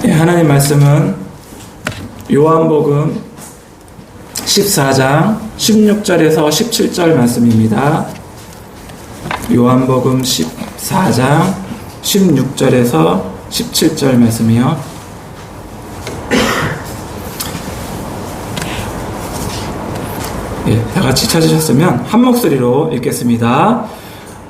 네, 하나님 말씀은 요한복음 14장 16절에서 17절 말씀입니다. 요한복음 14장 16절에서 17절 말씀이요. 예, 다 같이 찾으셨으면 한 목소리로 읽겠습니다.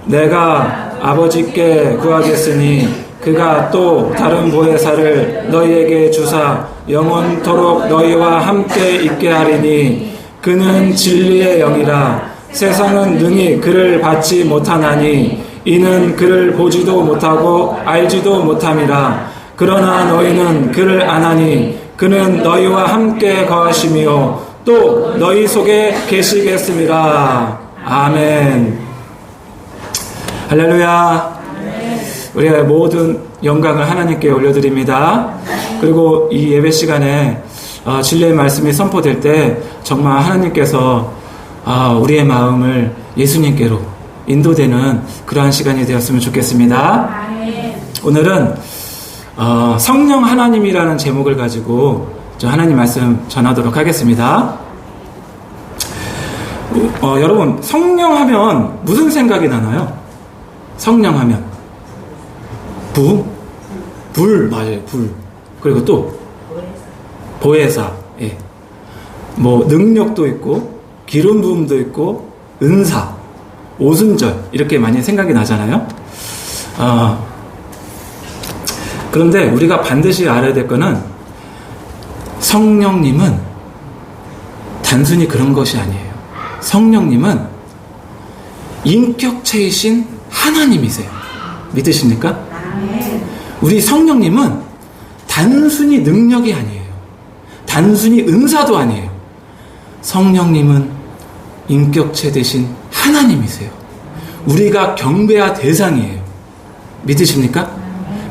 내가 아버지께 구하겠으니 그가 또 다른 보혜사를 너희에게 주사 영원토록 너희와 함께 있게 하리니 그는 진리의 영이라. 세상은 능히 그를 받지 못하나니 이는 그를 보지도 못하고 알지도 못함이라. 그러나 너희는 그를 아나니 그는 너희와 함께 거하시며 또 너희 속에 계시겠습니다. 아멘. 할렐루야. 우리의 모든 영광을 하나님께 올려드립니다. 그리고 이 예배 시간에 진리의 말씀이 선포될 때 정말 하나님께서 우리의 마음을 예수님께로 인도되는 그러한 시간이 되었으면 좋겠습니다. 오늘은 성령 하나님이라는 제목을 가지고 하나님 말씀 전하도록 하겠습니다. 여러분, 성령 하면 무슨 생각이 나나요? 성령 하면 불 맞아요. 불. 그리고 또 보혜사. 예. 뭐 능력도 있고 기름 부음도 있고 은사, 오순절 이렇게 많이 생각이 나잖아요. 그런데 우리가 반드시 알아야 될 거는 성령님은 단순히 그런 것이 아니에요. 성령님은 인격체이신 하나님이세요. 믿으십니까? 우리 성령님은 단순히 능력이 아니에요. 단순히 은사도 아니에요. 성령님은 인격체 되신 하나님이세요. 우리가 경배할 대상이에요. 믿으십니까?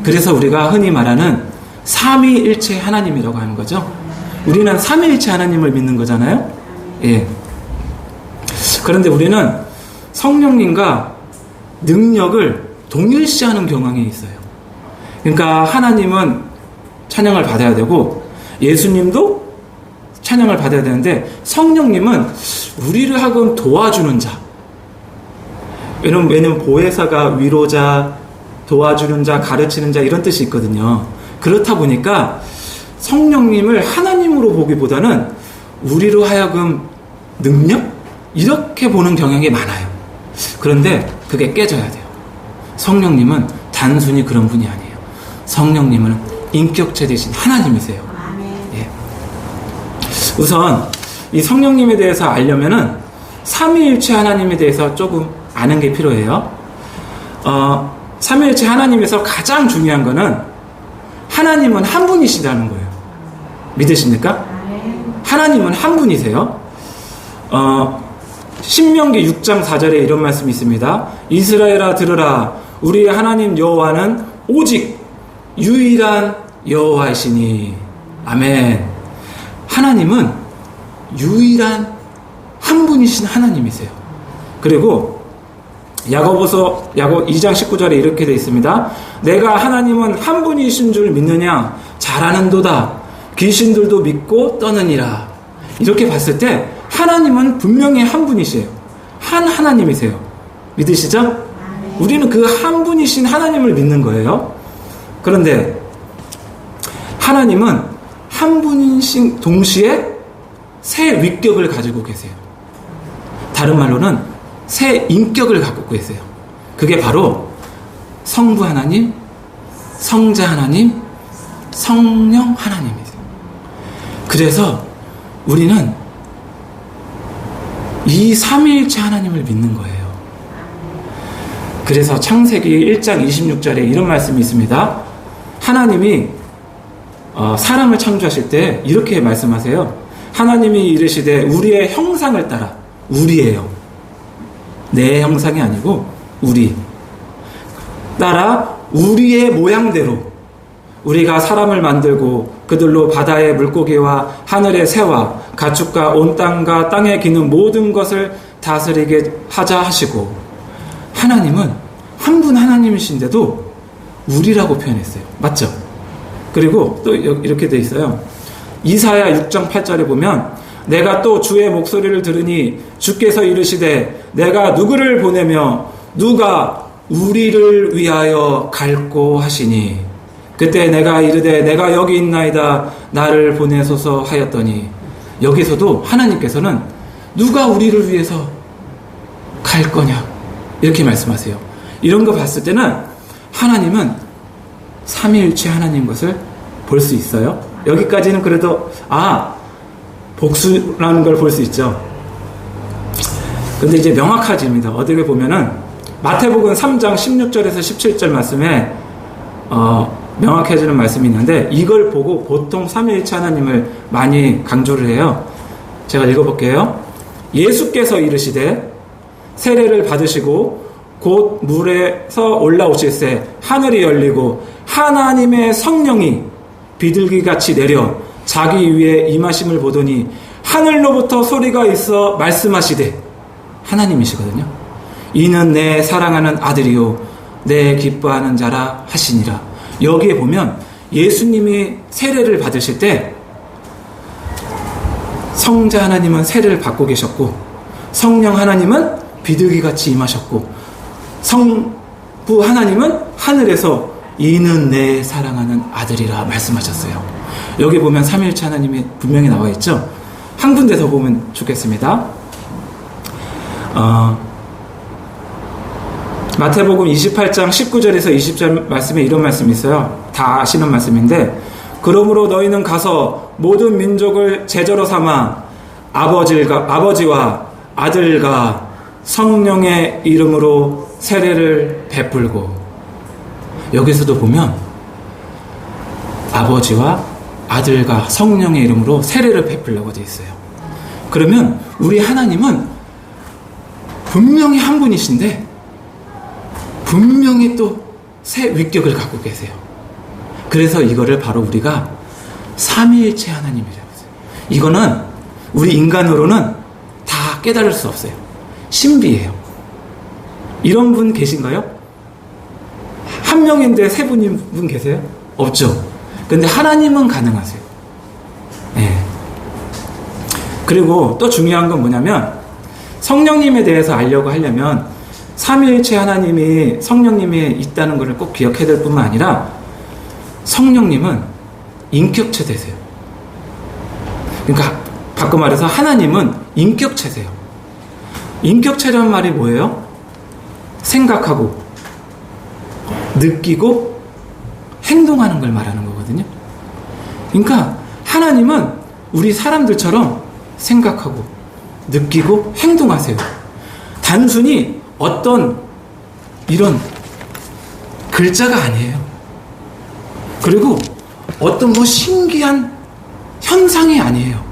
그래서 우리가 흔히 말하는 삼위일체 하나님이라고 하는 거죠. 우리는 삼위일체 하나님을 믿는 거잖아요. 예. 그런데 우리는 성령님과 능력을 동일시하는 경향이 있어요. 그러니까 하나님은 찬양을 받아야 되고 예수님도 찬양을 받아야 되는데 성령님은 우리를 하금 도와주는 자. 왜냐면 보혜사가 위로자, 도와주는 자, 가르치는 자 이런 뜻이 있거든요. 그렇다 보니까 성령님을 하나님으로 보기보다는 우리로 하여금 능력? 이렇게 보는 경향이 많아요. 그런데 그게 깨져야 돼요. 성령님은 단순히 그런 분이 아니에요. 성령님은 인격체 되신 하나님이세요. 예. 우선 이 성령님에 대해서 알려면은 삼위일체 하나님에 대해서 조금 아는 게 필요해요. 삼위일체 하나님에서 가장 중요한 거는 하나님은 한 분이시다는 거예요. 믿으십니까? 하나님은 한 분이세요. 신명기 6장 4절에 이런 말씀이 있습니다. 이스라엘아 들으라. 우리의 하나님 여호와는 오직 유일한 여호와이시니. 아멘. 하나님은 유일한 한 분이신 하나님이세요. 그리고 야고보서 2장 19절에 이렇게 되어 있습니다. 내가 하나님은 한 분이신 줄 믿느냐? 잘하는도다. 귀신들도 믿고 떠느니라. 이렇게 봤을 때 하나님은 분명히 한 분이세요. 한 하나님이세요. 믿으시죠? 우리는 그 한 분이신 하나님을 믿는 거예요. 그런데 하나님은 한 분이신 동시에 세 위격을 가지고 계세요. 다른 말로는 세 인격을 갖고 계세요. 그게 바로 성부 하나님, 성자 하나님, 성령 하나님이세요. 그래서 우리는 이 삼위일체 하나님을 믿는 거예요. 그래서 창세기 1장 26절에 이런 말씀이 있습니다. 하나님이 사람을 창조하실 때 이렇게 말씀하세요. 하나님이 이르시되 우리의 형상을 따라. 우리예요. 내 형상이 아니고 우리. 따라 우리의 모양대로 우리가 사람을 만들고 그들로 바다의 물고기와 하늘의 새와 가축과 온 땅과 땅에 기는 모든 것을 다스리게 하자 하시고. 하나님은 한 분 하나님이신데도 우리라고 표현했어요. 맞죠? 그리고 또 이렇게 돼 있어요. 이사야 6장 8절에 보면 내가 또 주의 목소리를 들으니 주께서 이르시되 내가 누구를 보내며 누가 우리를 위하여 갈꼬 하시니 그때 내가 이르되 내가 여기 있나이다 나를 보내소서 하였더니 여기서도 하나님께서는 누가 우리를 위해서 갈 거냐 이렇게 말씀하세요. 이런 거 봤을 때는 하나님은 삼위일체 하나님 것을 볼 수 있어요. 여기까지는 그래도 복수라는 걸 볼 수 있죠. 근데 이제 명확해집니다. 어떻게 보면은 마태복음 3장 16절에서 17절 말씀에 명확해지는 말씀이 있는데 이걸 보고 보통 삼위일체 하나님을 많이 강조를 해요. 제가 읽어볼게요. 예수께서 이르시되 세례를 받으시고 곧 물에서 올라오실새 하늘이 열리고 하나님의 성령이 비둘기같이 내려 자기 위에 임하심을 보더니 하늘로부터 소리가 있어 말씀하시되 하나님이시거든요. 이는 내 사랑하는 아들이요 내 기뻐하는 자라 하시니라. 여기에 보면 예수님이 세례를 받으실 때 성자 하나님은 세례를 받고 계셨고 성령 하나님은 비둘기같이 임하셨고 성부 하나님은 하늘에서 이는 내 사랑하는 아들이라 말씀하셨어요. 여기 보면 삼위일체 하나님이 분명히 나와 있죠. 한 군데 더 보면 좋겠습니다. 마태복음 28장 19절에서 20절 말씀에 이런 말씀이 있어요. 다 아시는 말씀인데 그러므로 너희는 가서 모든 민족을 제자로 삼아 아버지와 아들과 성령의 이름으로 세례를 베풀고 여기서도 보면 아버지와 아들과 성령의 이름으로 세례를 베풀려고 되어 있어요. 그러면 우리 하나님은 분명히 한 분이신데 분명히 또 새 위격을 갖고 계세요. 그래서 이거를 바로 우리가 삼위일체 하나님이라고 해요. 이거는 우리 인간으로는 다 깨달을 수 없어요. 신비예요. 이런 분 계신가요? 한 명인데 세 분 계세요? 없죠. 근데 하나님은 가능하세요. 네. 그리고 또 중요한 건 뭐냐면 성령님에 대해서 알려고 하려면 삼위일체 하나님이 성령님이 있다는 것을 꼭 기억해야 될 뿐만 아니라 성령님은 인격체 되세요. 그러니까 바꿔 말해서 하나님은 인격체세요. 인격체라는 말이 뭐예요? 생각하고 느끼고 행동하는 걸 말하는 거거든요. 그러니까 하나님은 우리 사람들처럼 생각하고 느끼고 행동하세요. 단순히 어떤 이런 글자가 아니에요. 그리고 어떤 신기한 현상이 아니에요.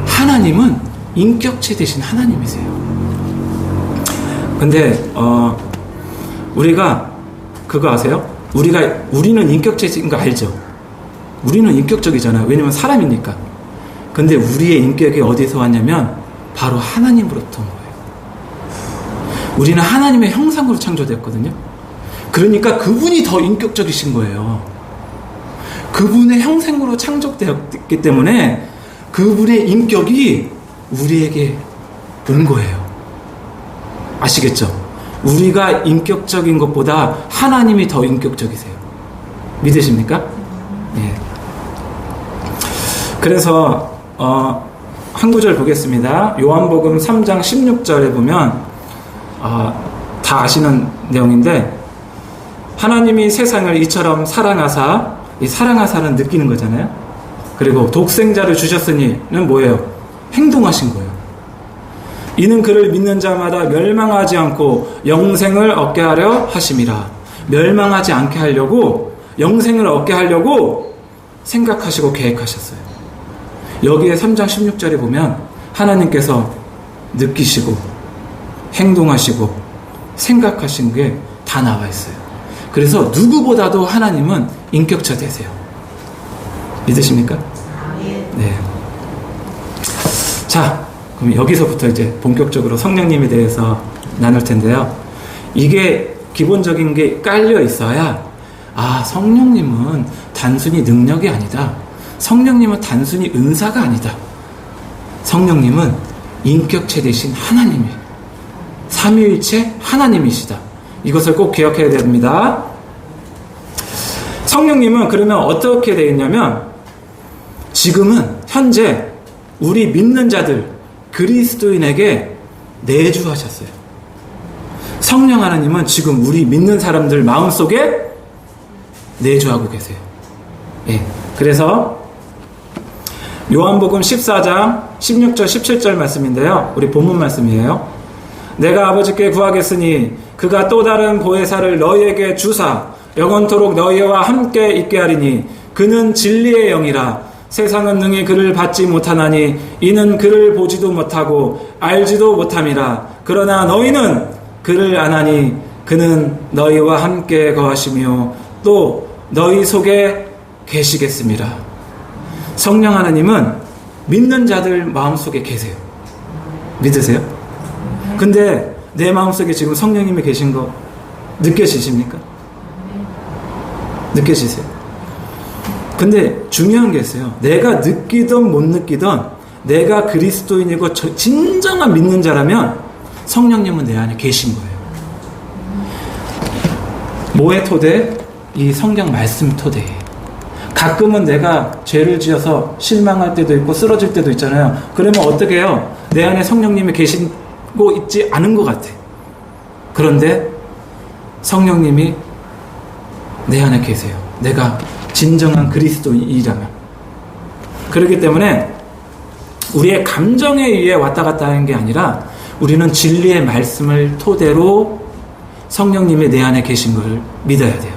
하나님은 인격체 되신 하나님이세요. 근데 우리가 그거 아세요? 우리는 인격체인 거 알죠? 우리는 인격적이잖아요. 왜냐면 사람이니까. 근데 우리의 인격이 어디서 왔냐면 바로 하나님으로부터 온 거예요. 우리는 하나님의 형상으로 창조되었거든요. 그러니까 그분이 더 인격적이신 거예요. 그분의 형상으로 창조되었기 때문에 그분의 인격이 우리에게 온 거예요. 아시겠죠? 우리가 인격적인 것보다 하나님이 더 인격적이세요. 믿으십니까? 네. 그래서 한 구절 보겠습니다. 요한복음 3장 16절에 보면 다 아시는 내용인데 하나님이 세상을 이처럼 사랑하사, 이 사랑하사는 느끼는 거잖아요. 그리고 독생자를 주셨으니는 뭐예요? 행동하신 거예요. 이는 그를 믿는 자마다 멸망하지 않고 영생을 얻게 하려 하심이라. 멸망하지 않게 하려고, 영생을 얻게 하려고 생각하시고 계획하셨어요. 여기에 3장 16절에 보면 하나님께서 느끼시고 행동하시고 생각하신 게 다 나와 있어요. 그래서 누구보다도 하나님은 인격체 되세요. 믿으십니까? 네. 자, 그럼 여기서부터 이제 본격적으로 성령님에 대해서 나눌 텐데요. 이게 기본적인 게 깔려 있어야 성령님은 단순히 능력이 아니다. 성령님은 단순히 은사가 아니다. 성령님은 인격체 되신 하나님이에요. 삼위일체 하나님이시다. 이것을 꼭 기억해야 됩니다. 성령님은 그러면 어떻게 되어 있냐면 지금은 현재 우리 믿는 자들 그리스도인에게 내주하셨어요. 성령 하나님은 지금 우리 믿는 사람들 마음속에 내주하고 계세요. 예. 그래서 요한복음 14장 16절 17절 말씀인데요. 우리 본문 말씀이에요. 내가 아버지께 구하겠으니 그가 또 다른 보혜사를 너희에게 주사 영원토록 너희와 함께 있게 하리니 그는 진리의 영이라. 세상은 능히 그를 받지 못하나니 이는 그를 보지도 못하고 알지도 못함이라. 그러나 너희는 그를 아나니 그는 너희와 함께 거하시며 또 너희 속에 계시겠습니다. 성령 하나님은 믿는 자들 마음속에 계세요. 믿으세요? 근데 내 마음속에 지금 성령님이 계신 거 느껴지십니까? 느껴지세요? 근데 중요한 게 있어요. 내가 느끼던 못 느끼던 내가 그리스도인이고 진정한 믿는 자라면 성령님은 내 안에 계신 거예요. 뭐의 토대? 이 성경 말씀 토대예요. 가끔은 내가 죄를 지어서 실망할 때도 있고 쓰러질 때도 있잖아요. 그러면 어떻게 해요? 내 안에 성령님이 계시고 있지 않은 것 같아. 그런데 성령님이 내 안에 계세요. 내가 진정한 그리스도인이라면. 그렇기 때문에 우리의 감정에 의해 왔다 갔다 하는 게 아니라 우리는 진리의 말씀을 토대로 성령님이 내 안에 계신 걸 믿어야 돼요.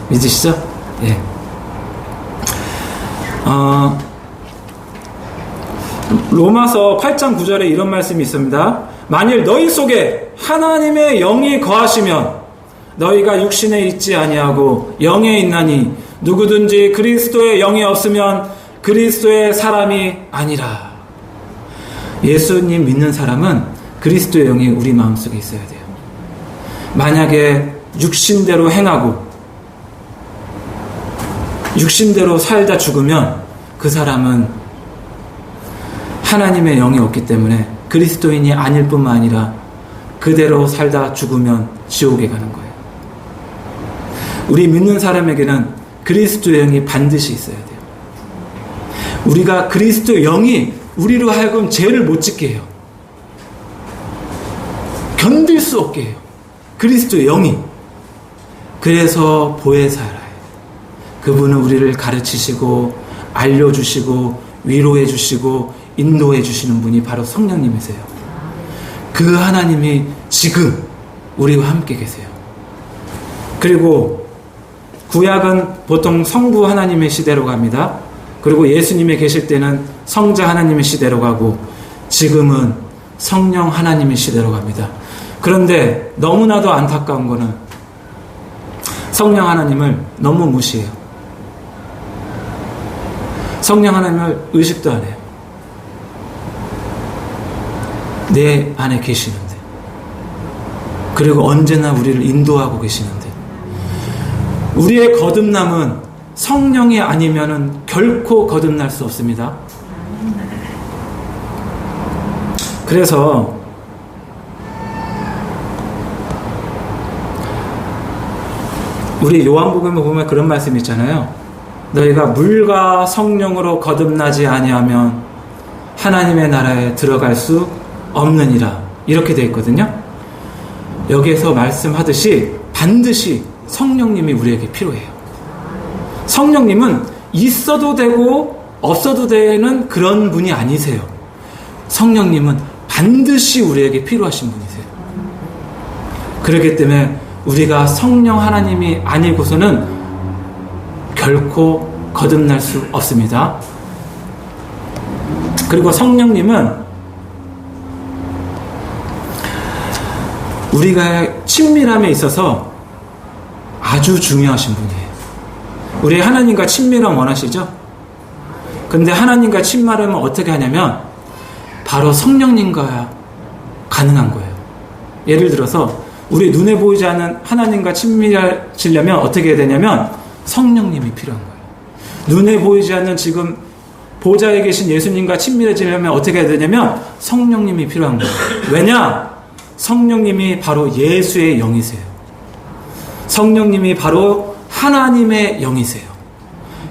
믿으시죠? 예. 로마서 8장 9절에 이런 말씀이 있습니다. 만일 너희 속에 하나님의 영이 거하시면 너희가 육신에 있지 아니하고 영에 있나니 누구든지 그리스도의 영이 없으면 그리스도의 사람이 아니라. 예수님 믿는 사람은 그리스도의 영이 우리 마음속에 있어야 돼요. 만약에 육신대로 행하고 육신대로 살다 죽으면 그 사람은 하나님의 영이 없기 때문에 그리스도인이 아닐 뿐만 아니라 그대로 살다 죽으면 지옥에 가는 거예요. 우리 믿는 사람에게는 그리스도의 영이 반드시 있어야 돼요. 우리가 그리스도의 영이 우리로 하여금 죄를 못 짓게 해요. 견딜 수 없게 해요. 그리스도의 영이. 그래서 보혜사라. 그분은 우리를 가르치시고 알려주시고 위로해주시고 인도해주시는 분이 바로 성령님이세요. 그 하나님이 지금 우리와 함께 계세요. 그리고 구약은 보통 성부 하나님의 시대로 갑니다. 그리고 예수님이 계실 때는 성자 하나님의 시대로 가고 지금은 성령 하나님의 시대로 갑니다. 그런데 너무나도 안타까운 거는 성령 하나님을 너무 무시해요. 성령 하나님을 의식도 안 해요. 내 안에 계시는데, 그리고 언제나 우리를 인도하고 계시는데, 우리의 거듭남은 성령이 아니면은 결코 거듭날 수 없습니다. 그래서 우리 요한복음에 보면 그런 말씀이 있잖아요. 너희가 물과 성령으로 거듭나지 아니하면 하나님의 나라에 들어갈 수 없느니라. 이렇게 되어 있거든요. 여기에서 말씀하듯이 반드시 성령님이 우리에게 필요해요. 성령님은 있어도 되고 없어도 되는 그런 분이 아니세요. 성령님은 반드시 우리에게 필요하신 분이세요. 그렇기 때문에 우리가 성령 하나님이 아니고서는 결코 거듭날 수 없습니다. 그리고 성령님은 우리가 친밀함에 있어서 아주 중요하신 분이에요. 우리 하나님과 친밀함 원하시죠? 근데 하나님과 친밀함은 어떻게 하냐면 바로 성령님과 가능한 거예요. 예를 들어서 우리 눈에 보이지 않는 하나님과 친밀하시려면 어떻게 해야 되냐면 성령님이 필요한 거예요. 눈에 보이지 않는 지금 보좌에 계신 예수님과 친밀해지려면 어떻게 해야 되냐면 성령님이 필요한 거예요. 왜냐? 성령님이 바로 예수의 영이세요. 성령님이 바로 하나님의 영이세요.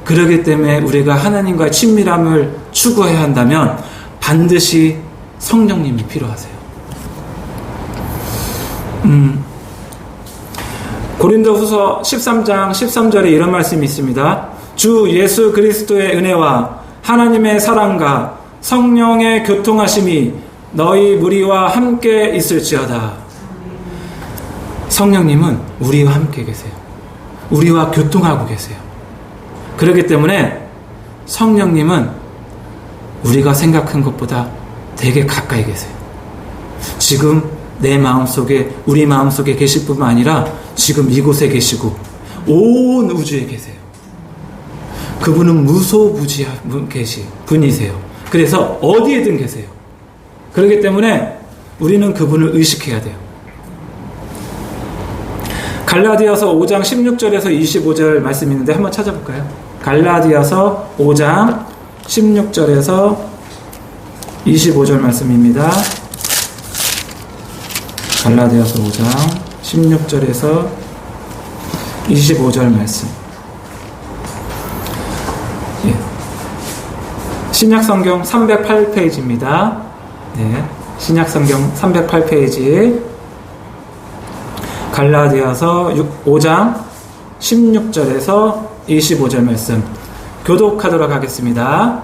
그렇기 때문에 우리가 하나님과의 친밀함을 추구해야 한다면 반드시 성령님이 필요하세요. 고린도후서 13장 13절에 이런 말씀이 있습니다. 주 예수 그리스도의 은혜와 하나님의 사랑과 성령의 교통하심이 너희 무리와 함께 있을지어다. 성령님은 우리와 함께 계세요. 우리와 교통하고 계세요. 그렇기 때문에 성령님은 우리가 생각한 것보다 되게 가까이 계세요. 지금 내 마음속에, 우리 마음속에 계실 뿐만 아니라 지금 이곳에 계시고 온 우주에 계세요. 그분은 무소부지한 분이세요. 그래서 어디에든 계세요. 그렇기 때문에 우리는 그분을 의식해야 돼요. 갈라디아서 5장 16절에서 25절 말씀이 있는데 한번 찾아볼까요? 갈라디아서 5장 16절에서 25절 말씀입니다. 갈라디아서 5장 16절에서 25절 말씀. 예. 신약성경 308페이지입니다. 네. 신약성경 308페이지. 갈라디아서 5장 16절에서 25절 말씀. 교독하도록 하겠습니다.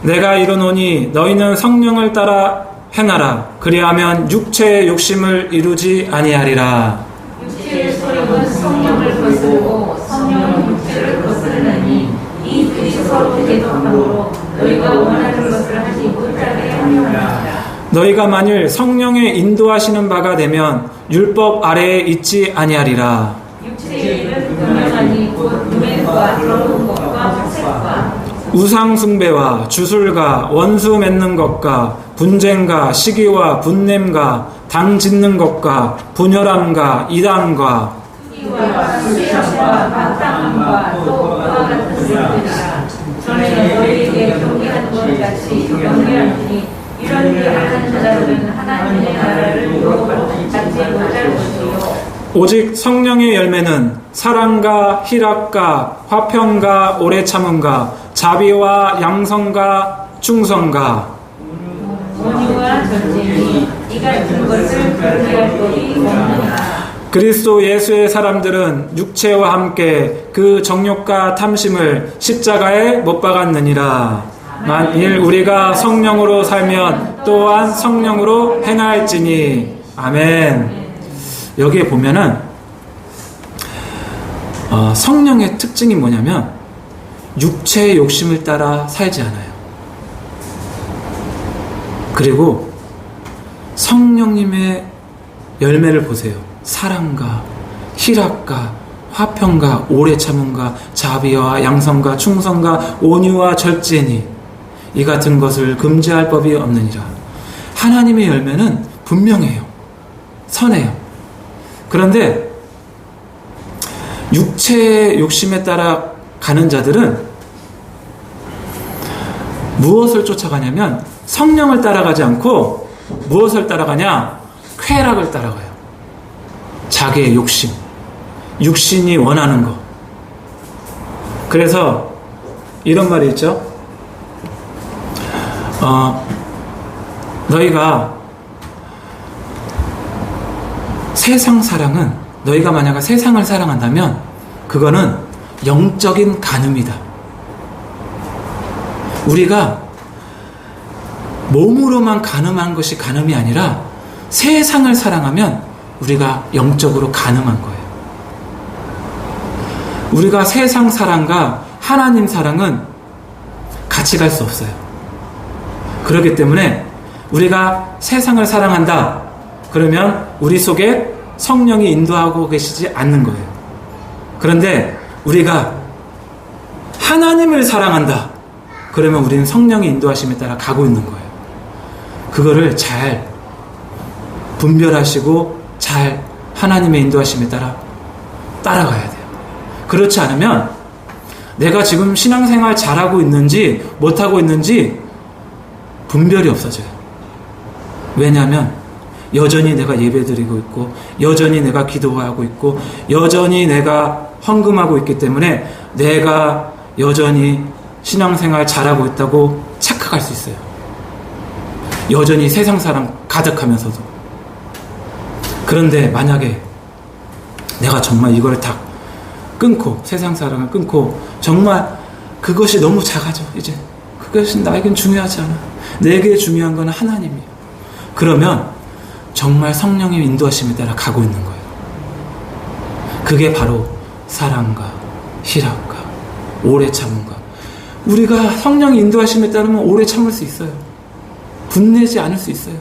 내가 이르노니 너희는 성령을 따라 행하라. 그리하면 육체의 욕심을 이루지 아니하리라. 육체의 소욕은 성령을 거스르고 성령은 육체를 거스르느니 이 둘이 서로 대적함으로 너희가 원하는 것을 하지 못하게 하느니라. 너희가 만일 성령의 인도하시는 바가 되면 율법 아래에 있지 아니하리라. 육체의 일은 분명하니 곧 유행과 더러운 것과 색과 우상 숭배와 주술과 원수 맺는 것과 분쟁과 시기와 분냄과 당 짓는 것과 분열함과 이단과 이와 수시함과 마땅함과 또 그와 같은 것들이라. 전에 너희에게 경계한 것 같이 경계하니 이런 일을 하는 자들은 하나님의 나라를 유혹으로 받지 못할 것이요. 오직 성령의 열매는 사랑과 희락과 화평과 오래 참음과 자비와 양성과 충성과 온유와 전쟁이 이 같은 것을 금지할 법이 없느니라. 그리스도 예수의 사람들은 육체와 함께 그 정욕과 탐심을 십자가에 못 박았느니라. 만일 우리가 성령으로 살면 또한 성령으로 행할지니. 아멘. 여기에 보면은 성령의 특징이 뭐냐면 육체의 욕심을 따라 살지 않아요. 그리고 성령님의 열매를 보세요. 사랑과 희락과 화평과 오래 참음과 자비와 양성과 충성과 온유와 절제니 이 같은 것을 금지할 법이 없느니라. 하나님의 열매는 분명해요. 선해요. 그런데 육체의 욕심에 따라 가는 자들은 무엇을 쫓아가냐면 성령을 따라가지 않고 무엇을 따라가냐? 쾌락을 따라가요. 자기의 욕심, 육신이 원하는 것. 그래서 이런 말이 있죠. 너희가 세상 사랑은, 너희가 만약 세상을 사랑한다면 그거는 영적인 간음이다. 우리가 몸으로만 간음한 것이 간음이 아니라 세상을 사랑하면 우리가 영적으로 간음한 거예요. 우리가 세상 사랑과 하나님 사랑은 같이 갈 수 없어요. 그렇기 때문에 우리가 세상을 사랑한다. 그러면 우리 속에 성령이 인도하고 계시지 않는 거예요. 그런데 우리가 하나님을 사랑한다. 그러면 우리는 성령의 인도하심에 따라 가고 있는 거예요. 그거를 잘 분별하시고 잘 하나님의 인도하심에 따라 따라가야 돼요. 그렇지 않으면 내가 지금 신앙생활 잘하고 있는지 못하고 있는지 분별이 없어져요. 왜냐하면 여전히 내가 예배드리고 있고 여전히 내가 기도하고 있고 여전히 내가 헌금하고 있기 때문에 내가 여전히 신앙생활 잘하고 있다고 착각할 수 있어요. 여전히 세상 사람 가득하면서도. 그런데 만약에 내가 정말 이걸 다 끊고 세상 사랑을 끊고 정말 그것이 너무 작아져. 이제 그것이 나에겐 중요하지 않아. 내게 중요한 건 하나님이에요. 그러면 정말 성령의 인도하심에 따라 가고 있는 거예요. 그게 바로 사랑과 희락과 오래 참음과 우리가 성령의 인도하심에 따르면 오래 참을 수 있어요. 분내지 않을 수 있어요.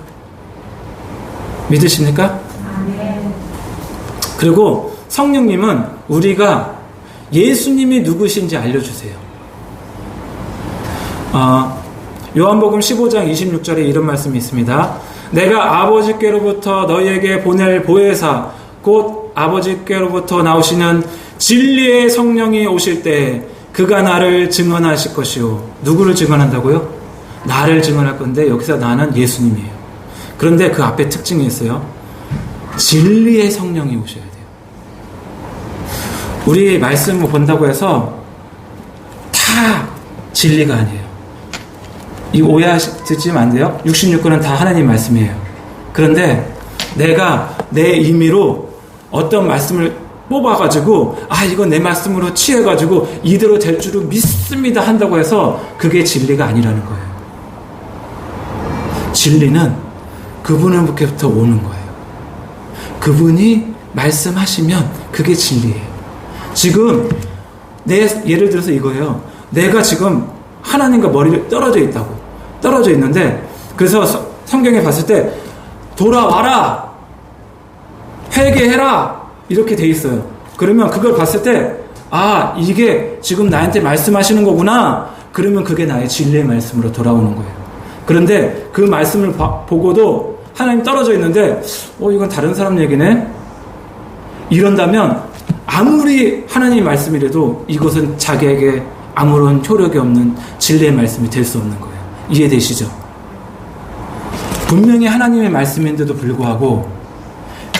믿으십니까? 그리고 성령님은 우리가 예수님이 누구신지 알려주세요. 요한복음 15장 26절에 이런 말씀이 있습니다. 내가 아버지께로부터 너희에게 보낼 보혜사 곧 아버지께로부터 나오시는 진리의 성령이 오실 때 그가 나를 증언하실 것이요. 누구를 증언한다고요? 나를 증언할 건데 여기서 나는 예수님이에요. 그런데 그 앞에 특징이 있어요. 진리의 성령이 오셔야 돼요. 우리 말씀을 본다고 해서 다 진리가 아니에요. 이 오해하시면 안 돼요. 66권은 다 하나님 말씀이에요. 그런데 내가 내 임의로 어떤 말씀을 뽑아가지고 이건 내 말씀으로 취해가지고 이대로 될 줄을 믿습니다 한다고 해서 그게 진리가 아니라는 거예요. 진리는 그분으로부터 오는 거예요. 그분이 말씀하시면 그게 진리예요. 지금 예를 들어서 이거예요. 내가 지금 하나님과 머리를 떨어져 있는데 그래서 성경에 봤을 때 돌아와라 회개해라 이렇게 돼 있어요. 그러면 그걸 봤을 때 이게 지금 나한테 말씀하시는 거구나. 그러면 그게 나의 진리의 말씀으로 돌아오는 거예요. 그런데 그 말씀을 보고도 하나님 떨어져 있는데 이건 다른 사람 얘기네. 이런다면 아무리 하나님 말씀이라도 이것은 자기에게 아무런 효력이 없는 진리의 말씀이 될 수 없는 거예요. 이해되시죠? 분명히 하나님의 말씀인데도 불구하고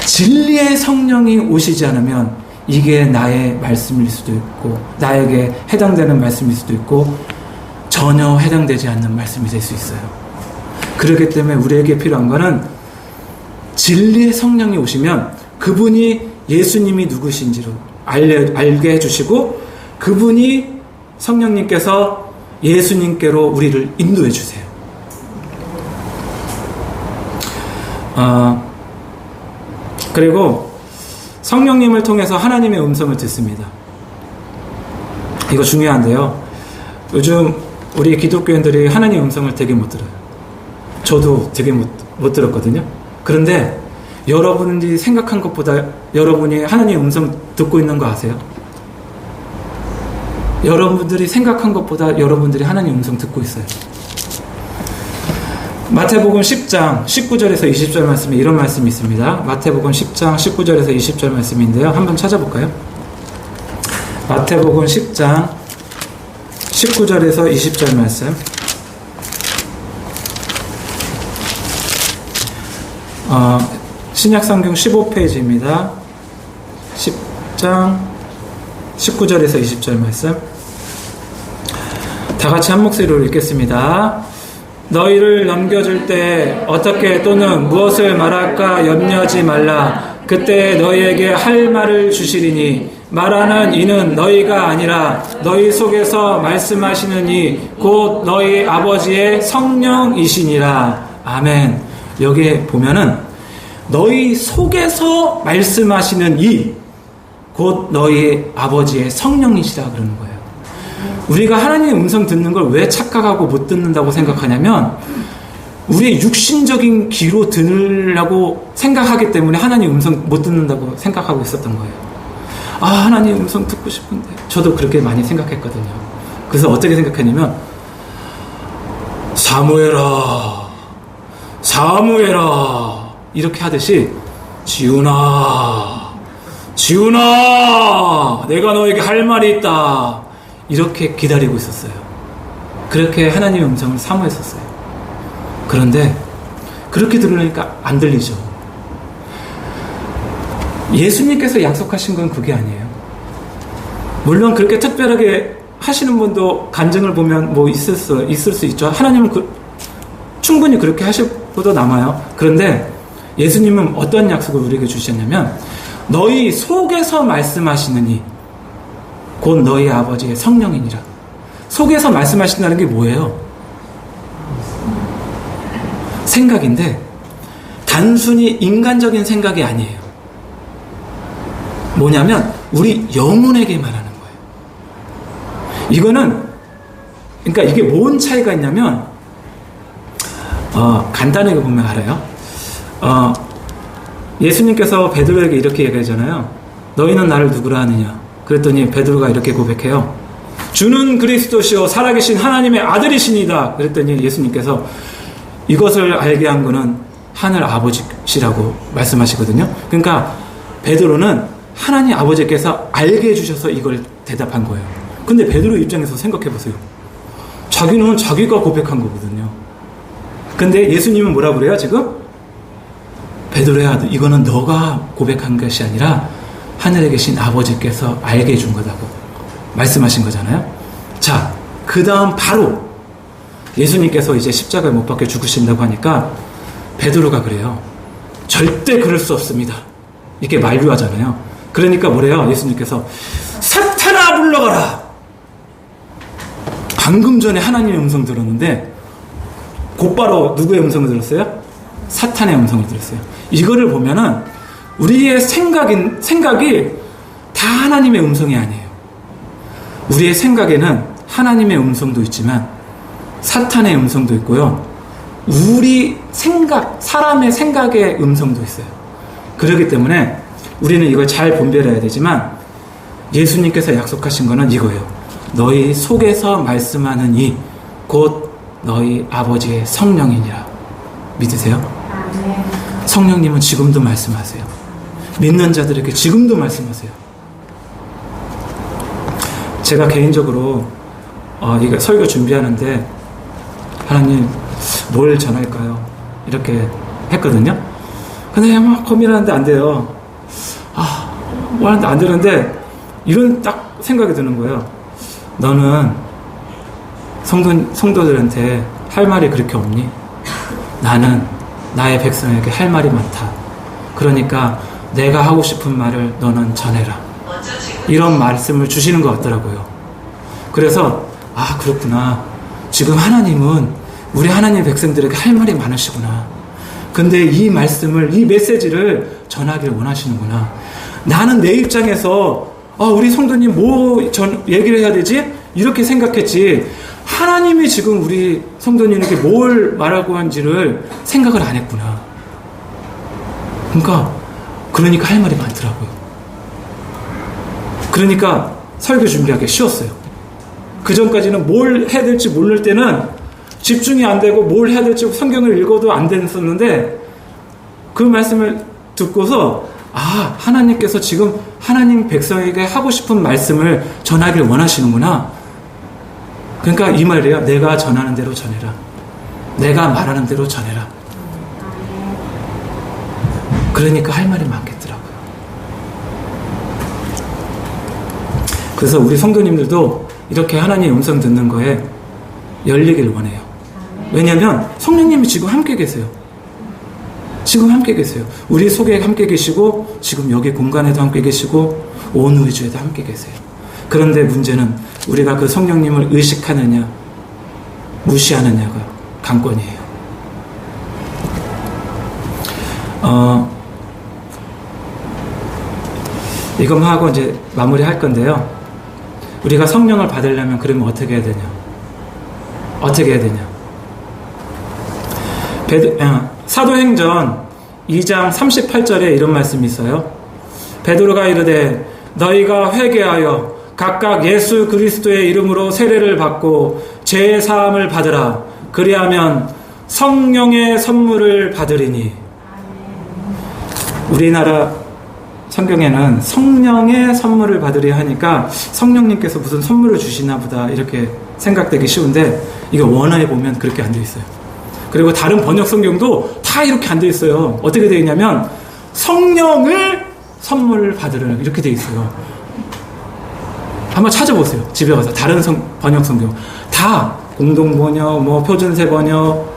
진리의 성령이 오시지 않으면 이게 나의 말씀일 수도 있고 나에게 해당되는 말씀일 수도 있고 전혀 해당되지 않는 말씀이 될 수 있어요. 그렇기 때문에 우리에게 필요한 것은 진리의 성령이 오시면 그분이 예수님이 누구신지를 알게 해주시고 그분이 성령님께서 예수님께로 우리를 인도해 주세요. 그리고 성령님을 통해서 하나님의 음성을 듣습니다. 이거 중요한데요. 요즘 우리 기독교인들이 하나님의 음성을 되게 못 들어요. 저도 되게 못 들었거든요. 그런데 여러분이 생각한 것보다 여러분이 하나님의 음성 듣고 있는 거 아세요? 여러분들이 생각한 것보다 여러분들이 하나님의 음성 듣고 있어요. 마태복음 10장 19절에서 20절 말씀에 이런 말씀이 있습니다. 마태복음 10장 19절에서 20절 말씀인데요. 한번 찾아볼까요? 마태복음 10장 19절에서 20절 말씀. 신약성경 15페이지입니다. 10장 19절에서 20절 말씀. 다 같이 한 목소리로 읽겠습니다. 너희를 넘겨줄 때 어떻게 또는 무엇을 말할까 염려하지 말라. 그때 너희에게 할 말을 주시리니 말하는 이는 너희가 아니라 너희 속에서 말씀하시는 이 곧 너희 아버지의 성령이시니라. 아멘. 여기에 보면은 너희 속에서 말씀하시는 이 곧 너희 아버지의 성령이시라 그러는 거예요. 우리가 하나님의 음성 듣는 걸 왜 착각하고 못 듣는다고 생각하냐면 우리의 육신적인 귀로 들으려고 생각하기 때문에 하나님의 음성 못 듣는다고 생각하고 있었던 거예요. 하나님의 음성 듣고 싶은데. 저도 그렇게 많이 생각했거든요. 그래서 어떻게 생각했냐면 사무엘아 이렇게 하듯이 지훈아 지훈아, 내가 너에게 할 말이 있다. 이렇게 기다리고 있었어요. 그렇게 하나님의 음성을 사모했었어요. 그런데 그렇게 들으니까 안 들리죠. 예수님께서 약속하신 건 그게 아니에요. 물론 그렇게 특별하게 하시는 분도 간증을 보면 뭐 있을 수 있죠. 하나님은 충분히 그렇게 하실 분도 남아요. 그런데 예수님은 어떤 약속을 우리에게 주셨냐면 너희 속에서 말씀하시느니 곧 너희 아버지의 성령이니라. 속에서 말씀하신다는 게 뭐예요? 생각인데 단순히 인간적인 생각이 아니에요. 뭐냐면 우리 영혼에게 말하는 거예요. 이거는 그러니까 이게 뭔 차이가 있냐면 간단하게 보면 알아요. 예수님께서 베드로에게 이렇게 얘기하잖아요. 너희는 나를 누구라 하느냐? 그랬더니 베드로가 이렇게 고백해요. 주는 그리스도시요 살아계신 하나님의 아들이시니다. 그랬더니 예수님께서 이것을 알게 한 거는 하늘 아버지시라고 말씀하시거든요. 그러니까 베드로는 하나님 아버지께서 알게 해주셔서 이걸 대답한 거예요. 근데 베드로 입장에서 생각해 보세요. 자기는 자기가 고백한 거거든요. 근데 예수님은 뭐라 그래요 지금? 베드로야, 이거는 너가 고백한 것이 아니라 하늘에 계신 아버지께서 알게 해준 거다고 말씀하신 거잖아요. 자, 그 다음 바로 예수님께서 이제 십자가에 못 박혀 죽으신다고 하니까 베드로가 그래요. 절대 그럴 수 없습니다. 이렇게 만류하잖아요. 그러니까 뭐래요? 예수님께서 사탄아 물러가라. 방금 전에 하나님의 음성 들었는데 곧바로 누구의 음성을 들었어요? 사탄의 음성을 들었어요. 이거를 보면은 우리의 생각이 다 하나님의 음성이 아니에요. 우리의 생각에는 하나님의 음성도 있지만 사탄의 음성도 있고요. 우리 생각, 사람의 생각의 음성도 있어요. 그렇기 때문에 우리는 이걸 잘 분별해야 되지만 예수님께서 약속하신 거는 이거예요. 너희 속에서 말씀하는 이 곧 너희 아버지의 성령이니라. 믿으세요? 성령님은 지금도 말씀하세요. 믿는 자들에게 지금도 말씀하세요. 제가 개인적으로 이거 설교 준비하는데 하나님 뭘 전할까요? 이렇게 했거든요. 근데 막 고민하는데 안 돼요. 뭐 하는데 안 되는데 이런 딱 생각이 드는 거예요. 너는 성도들한테 할 말이 그렇게 없니? 나는 나의 백성에게 할 말이 많다. 그러니까 내가 하고 싶은 말을 너는 전해라. 이런 말씀을 주시는 것 같더라고요. 그래서 그렇구나. 지금 하나님은 우리 하나님 백성들에게 할 말이 많으시구나. 근데 이 말씀을, 이 메시지를 전하기를 원하시는구나. 나는 내 입장에서 우리 성도님 뭐 얘기를 해야 되지? 이렇게 생각했지. 하나님이 지금 우리 성도님에게 뭘 말하고 한지를 생각을 안 했구나. 그러니까 할 말이 많더라고요. 그러니까 설교 준비하기 쉬웠어요. 그 전까지는 뭘 해야 될지 모를 때는 집중이 안 되고 뭘 해야 될지 성경을 읽어도 안 됐었는데 그 말씀을 듣고서 하나님께서 지금 하나님 백성에게 하고 싶은 말씀을 전하기를 원하시는구나. 그러니까 이 말이에요. 내가 전하는 대로 전해라. 내가 말하는 대로 전해라. 그러니까 할 말이 많겠더라고요. 그래서 우리 성도님들도 이렇게 하나님의 음성 듣는 거에 열리길 원해요. 왜냐하면 성령님이 지금 함께 계세요. 지금 함께 계세요. 우리 속에 함께 계시고 지금 여기 공간에도 함께 계시고 온 우주에도 함께 계세요. 그런데 문제는 우리가 그 성령님을 의식하느냐 무시하느냐가 관건이에요. 이것만 하고 이제 마무리할 건데요. 우리가 성령을 받으려면 그러면 어떻게 해야 되냐? 어떻게 해야 되냐? 사도행전 2장 38절에 이런 말씀이 있어요. 베드로가 이르되 너희가 회개하여 각각 예수 그리스도의 이름으로 세례를 받고 죄 사함을 받으라. 그리하면 성령의 선물을 받으리니. 우리나라 성경에는 성령의 선물을 받으려 하니까 성령님께서 무슨 선물을 주시나 보다 이렇게 생각되기 쉬운데, 이거 원어에 보면 그렇게 안 돼 있어요. 그리고 다른 번역 성경도 다 이렇게 안 돼 있어요. 어떻게 되어 있냐면 성령을 선물을 받으려 이렇게 돼 있어요. 한번 찾아보세요. 집에 가서 다른 번역 성경 다 공동 번역, 뭐 표준세 번역,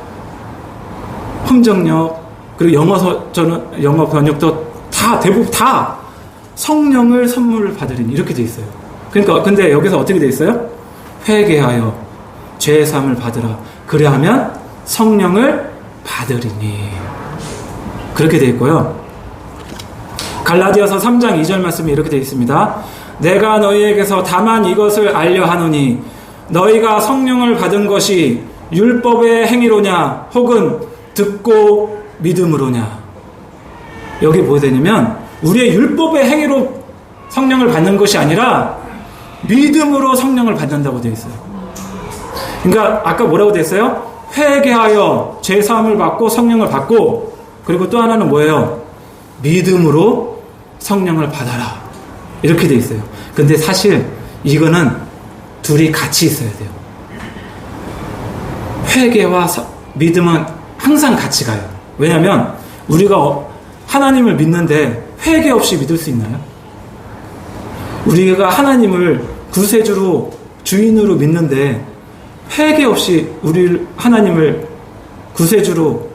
흥정역, 그리고 영어 번역도 다 대부분 다 성령을 선물을 받으리니 이렇게 돼 있어요. 그러니까 근데 여기서 어떻게 돼 있어요? 회개하여 죄 사함을 받으라. 그래야하면 성령을 받으리니 그렇게 돼 있고요. 갈라디아서 3장 2절 말씀이 이렇게 돼 있습니다. 내가 너희에게서 다만 이것을 알려 하노니 너희가 성령을 받은 것이 율법의 행위로냐 혹은 듣고 믿음으로냐. 여기 뭐가 되냐면 우리의 율법의 행위로 성령을 받는 것이 아니라 믿음으로 성령을 받는다고 되어 있어요. 그러니까 아까 뭐라고 되어 있어요? 회개하여 죄사함을 받고 성령을 받고, 그리고 또 하나는 뭐예요? 믿음으로 성령을 받아라 이렇게 되어 있어요. 근데 사실 이거는 둘이 같이 있어야 돼요. 회개와 믿음은 항상 같이 가요. 왜냐하면 우리가 하나님을 믿는데 회개 없이 믿을 수 있나요? 우리가 하나님을 구세주로 주인으로 믿는데 회개 없이 우리 하나님을 구세주로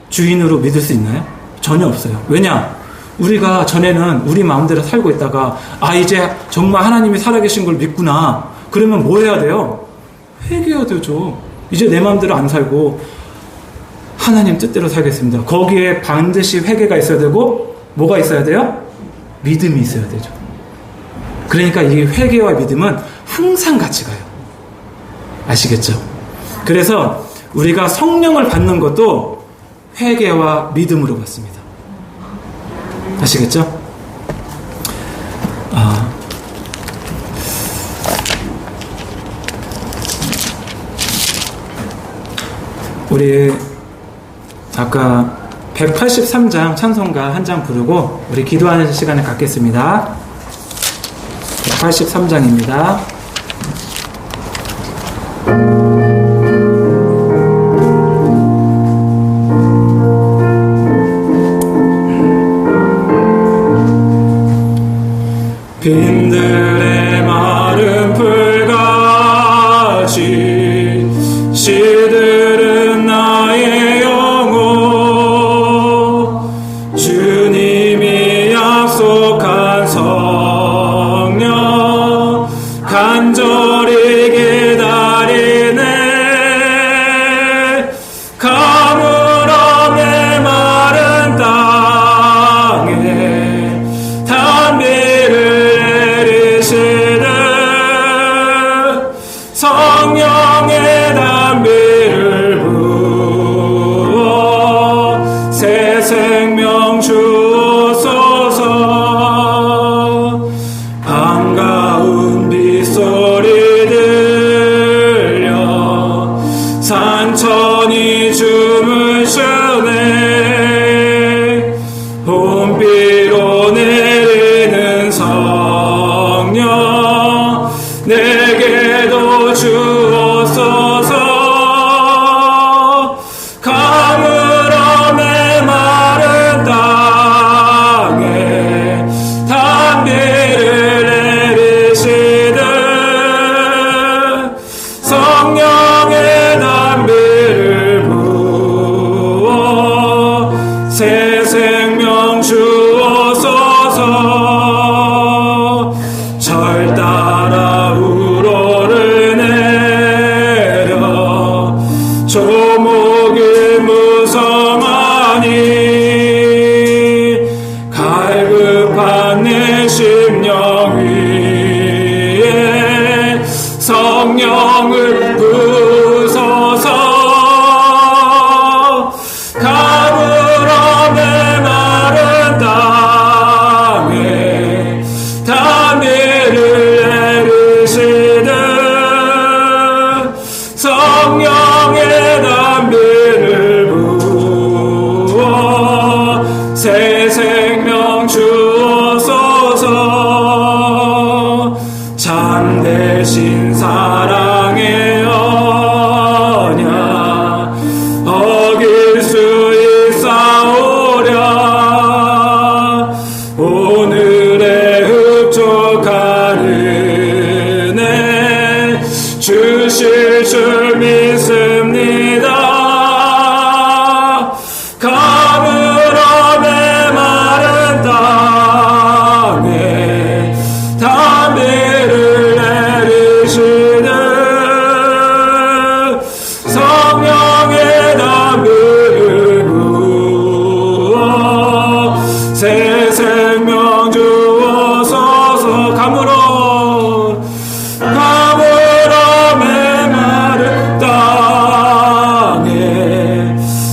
주인으로 믿을 수 있나요? 전혀 없어요. 왜냐? 우리가 전에는 우리 마음대로 살고 있다가 이제 정말 하나님이 살아계신 걸 믿구나. 그러면 뭐 해야 돼요? 회개해야 되죠. 이제 내 마음대로 안 살고 하나님 뜻대로 살겠습니다. 거기에 반드시 회개가 있어야 되고 뭐가 있어야 돼요? 믿음이 있어야 되죠. 그러니까 이 회개와 믿음은 항상 같이 가요. 아시겠죠? 그래서 우리가 성령을 받는 것도 회개와 믿음으로 받습니다. 아시겠죠? 우리 아까 183장 찬송가 한 장 부르고 우리 기도하는 시간을 갖겠습니다. 183장입니다. 빈들의 마른 풀같이 시들은 나의 영혼, 주님이 약속한 성령 간절히 기다리네. 가물어 내 마른 땅에 단비를 내리시네. 성령의 단비를 부어 새 생명 주옵소서. 반가운 빗소리 들려 산천이 춤을 추네. 봄비로 내리는 성령 내게도 주옵소서. 가물어 내 마른 땅에 단비를 내리시듯 성령의 단비를 부어 새 생명 주옵소서. 절 따라 우러를 내려 조목이 무성하니 갈급한 내 심령 위에 성령을 부소서. 가물어 내 마른 땅에 단비를 내리시듯 성령의 단비를 부어 새 생명 주옵소서. 주실 줄 믿습니다. 가물어 메마른 땅에 담비를 내리시는 성령의 담비를 부어 새 생명 주옵소서. 가물어 메마른 땅에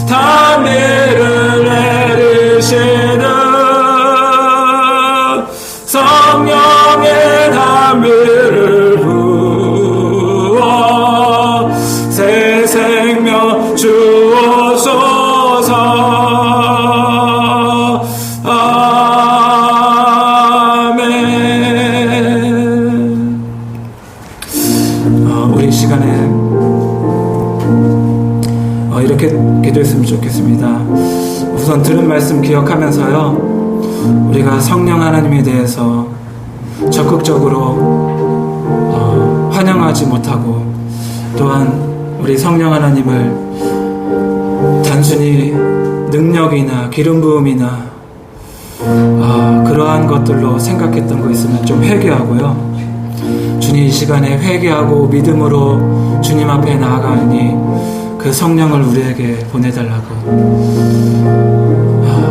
담비를 내리시는 성령의 담비를 부어 새 생명 주옵소서. 아멘. 우리 시간에 이렇게 기도했으면 좋겠습니다. 우선 들은 말씀 기억하면서요, 우리가 성령 하나님에 대해서 적극적으로 환영하지 못하고, 또한 우리 성령 하나님을 단순히 능력이나 기름 부음이나 그러한 것들로 생각했던 거 있으면 좀 회개하고요, 주님 이 시간에 회개하고 믿음으로 주님 앞에 나아가니 그 성령을 우리에게 보내달라고,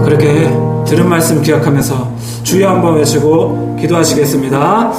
그렇게 들은 말씀 기억하면서 주여 한번 외치고 기도하시겠습니다.